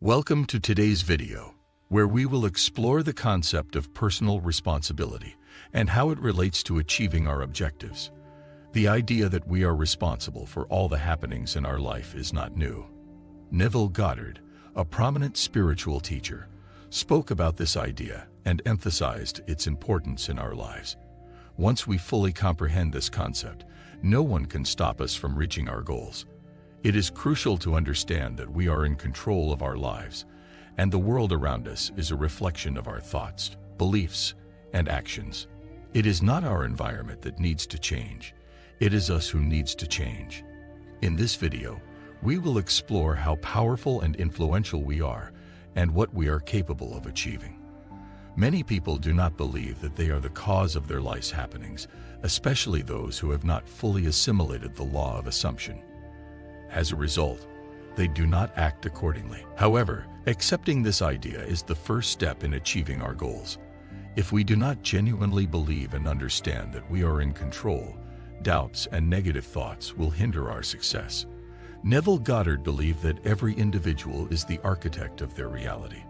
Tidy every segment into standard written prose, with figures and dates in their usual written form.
Welcome to today's video, where we will explore the concept of personal responsibility and how it relates to achieving our objectives. The idea that we are responsible for all the happenings in our life is not new. Neville Goddard, a prominent spiritual teacher, spoke about this idea and emphasized its importance in our lives. Once we fully comprehend this concept, no one can stop us from reaching our goals. It is crucial to understand that we are in control of our lives, and the world around us is a reflection of our thoughts, beliefs, and actions. It is not our environment that needs to change. It is us who needs to change. In this video, we will explore how powerful and influential we are and what we are capable of achieving. Many people do not believe that they are the cause of their life's happenings, especially those who have not fully assimilated the law of assumption. As a result, they do not act accordingly. However, accepting this idea is the first step in achieving our goals. If we do not genuinely believe and understand that we are in control, doubts and negative thoughts will hinder our success. Neville Goddard believed that every individual is the architect of their reality.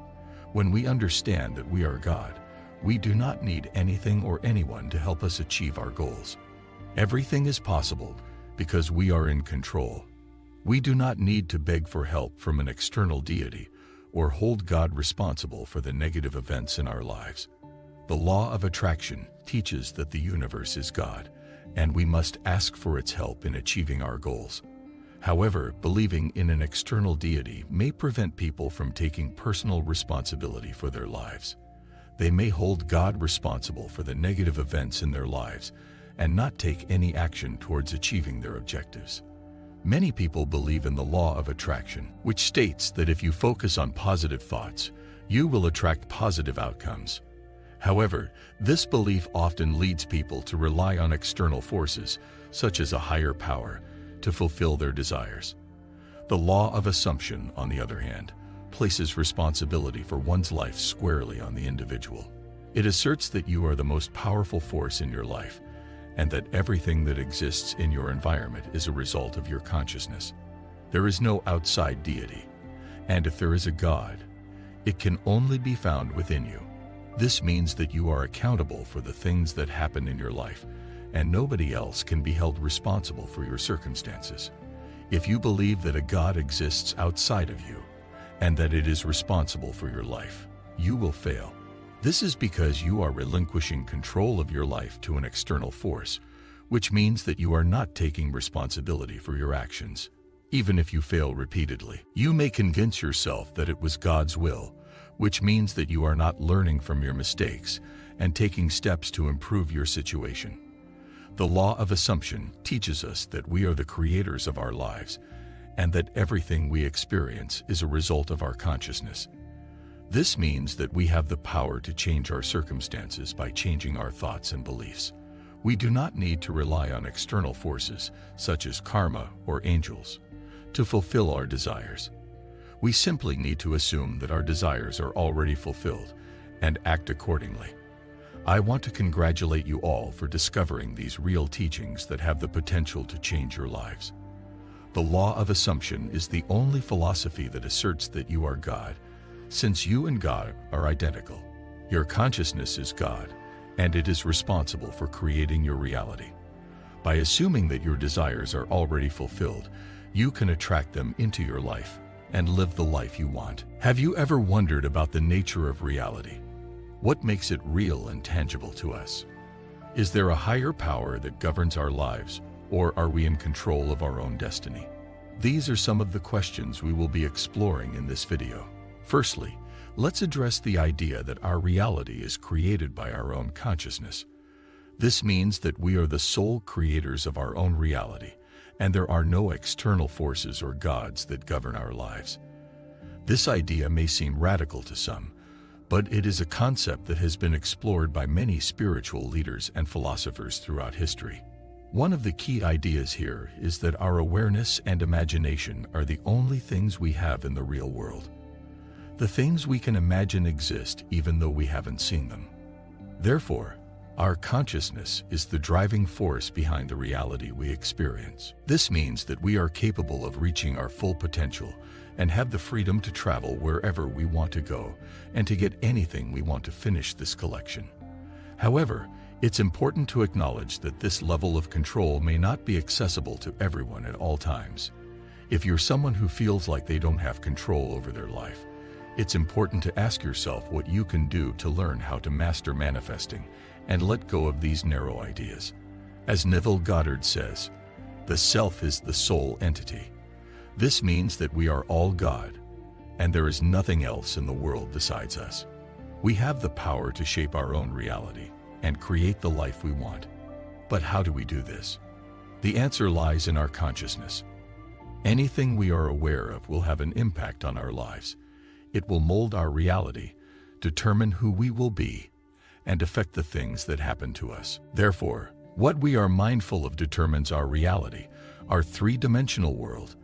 When we understand that we are God, we do not need anything or anyone to help us achieve our goals. Everything is possible because we are in control. We do not need to beg for help from an external deity or hold God responsible for the negative events in our lives. The law of attraction teaches that the universe is God, and we must ask for its help in achieving our goals. However, believing in an external deity may prevent people from taking personal responsibility for their lives. They may hold God responsible for the negative events in their lives and not take any action towards achieving their objectives. Many people believe in the law of attraction, which states that if you focus on positive thoughts, you will attract positive outcomes. However, this belief often leads people to rely on external forces, such as a higher power, to fulfill their desires. The law of assumption, on the other hand, places responsibility for one's life squarely on the individual. It asserts that you are the most powerful force in your life, and that everything that exists in your environment is a result of your consciousness. There is no outside deity, and if there is a God, it can only be found within you. This means that you are accountable for the things that happen in your life, and nobody else can be held responsible for your circumstances. If you believe that a God exists outside of you, and that it is responsible for your life, you will fail. This is because you are relinquishing control of your life to an external force, which means that you are not taking responsibility for your actions. Even if you fail repeatedly, you may convince yourself that it was God's will, which means that you are not learning from your mistakes and taking steps to improve your situation. The law of assumption teaches us that we are the creators of our lives and that everything we experience is a result of our consciousness. This means that we have the power to change our circumstances by changing our thoughts and beliefs. We do not need to rely on external forces, such as karma or angels, to fulfill our desires. We simply need to assume that our desires are already fulfilled and act accordingly. I want to congratulate you all for discovering these real teachings that have the potential to change your lives. The law of assumption is the only philosophy that asserts that you are God. Since you and God are identical, your consciousness is God, and it is responsible for creating your reality. By assuming that your desires are already fulfilled, you can attract them into your life and live the life you want. Have you ever wondered about the nature of reality? What makes it real and tangible to us? Is there a higher power that governs our lives, or are we in control of our own destiny? These are some of the questions we will be exploring in this video. Firstly, let's address the idea that our reality is created by our own consciousness. This means that we are the sole creators of our own reality, and there are no external forces or gods that govern our lives. This idea may seem radical to some, but it is a concept that has been explored by many spiritual leaders and philosophers throughout history. One of the key ideas here is that our awareness and imagination are the only things we have in the real world. The things we can imagine exist even though we haven't seen them. Therefore, our consciousness is the driving force behind the reality we experience. This means that we are capable of reaching our full potential and have the freedom to travel wherever we want to go and to get anything we want to finish this collection. However, it's important to acknowledge that this level of control may not be accessible to everyone at all times. If you're someone who feels like they don't have control over their life, it's important to ask yourself what you can do to learn how to master manifesting and let go of these narrow ideas. As Neville Goddard says, the self is the sole entity. This means that we are all God, and there is nothing else in the world besides us. We have the power to shape our own reality and create the life we want. But how do we do this? The answer lies in our consciousness. Anything we are aware of will have an impact on our lives. It will mold our reality, determine who we will be, and affect the things that happen to us. Therefore, what we are mindful of determines our reality, our three-dimensional world,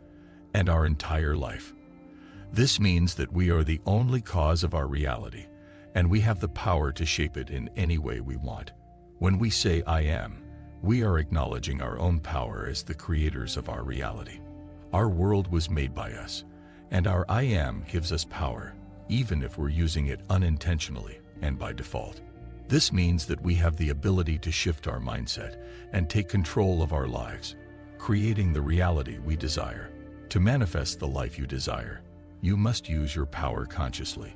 and our entire life. This means that we are the only cause of our reality, and we have the power to shape it in any way we want. When we say I am, we are acknowledging our own power as the creators of our reality. Our world was made by us, and our I am gives us power, even if we're using it unintentionally and by default. This means that we have the ability to shift our mindset and take control of our lives, creating the reality we desire. To manifest the life you desire, you must use your power consciously.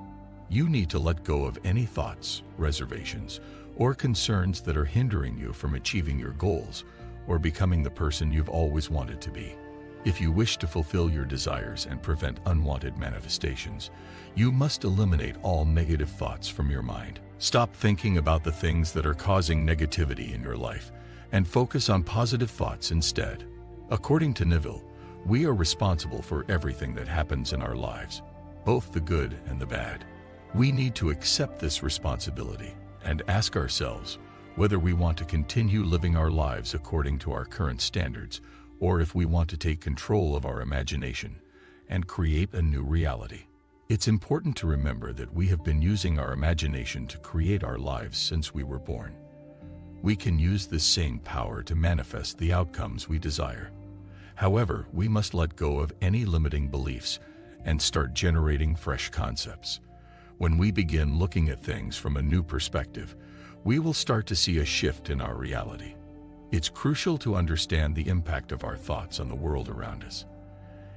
You need to let go of any thoughts, reservations, or concerns that are hindering you from achieving your goals or becoming the person you've always wanted to be. If you wish to fulfill your desires and prevent unwanted manifestations, you must eliminate all negative thoughts from your mind. Stop thinking about the things that are causing negativity in your life and focus on positive thoughts instead. According to Neville, we are responsible for everything that happens in our lives, both the good and the bad. We need to accept this responsibility and ask ourselves whether we want to continue living our lives according to our current standards or if we want to take control of our imagination and create a new reality. It's important to remember that we have been using our imagination to create our lives since we were born. We can use this same power to manifest the outcomes we desire. However, we must let go of any limiting beliefs and start generating fresh concepts. When we begin looking at things from a new perspective, we will start to see a shift in our reality. It's crucial to understand the impact of our thoughts on the world around us.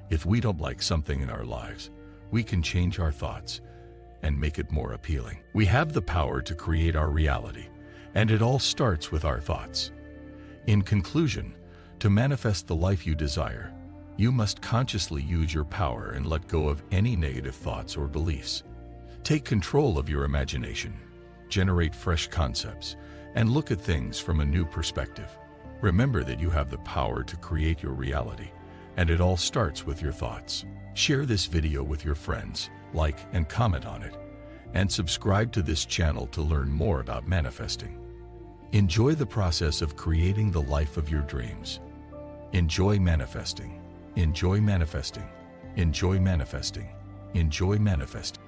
If we don't like something in our lives, we can change our thoughts and make it more appealing. We have the power to create our reality, and it all starts with our thoughts. In conclusion, to manifest the life you desire, you must consciously use your power and let go of any negative thoughts or beliefs. Take control of your imagination, generate fresh concepts, and look at things from a new perspective. Remember that you have the power to create your reality, and it all starts with your thoughts. Share this video with your friends, like and comment on it, and subscribe to this channel to learn more about manifesting. Enjoy the process of creating the life of your dreams. Enjoy manifesting. Enjoy manifesting. Enjoy manifesting. Enjoy manifesting.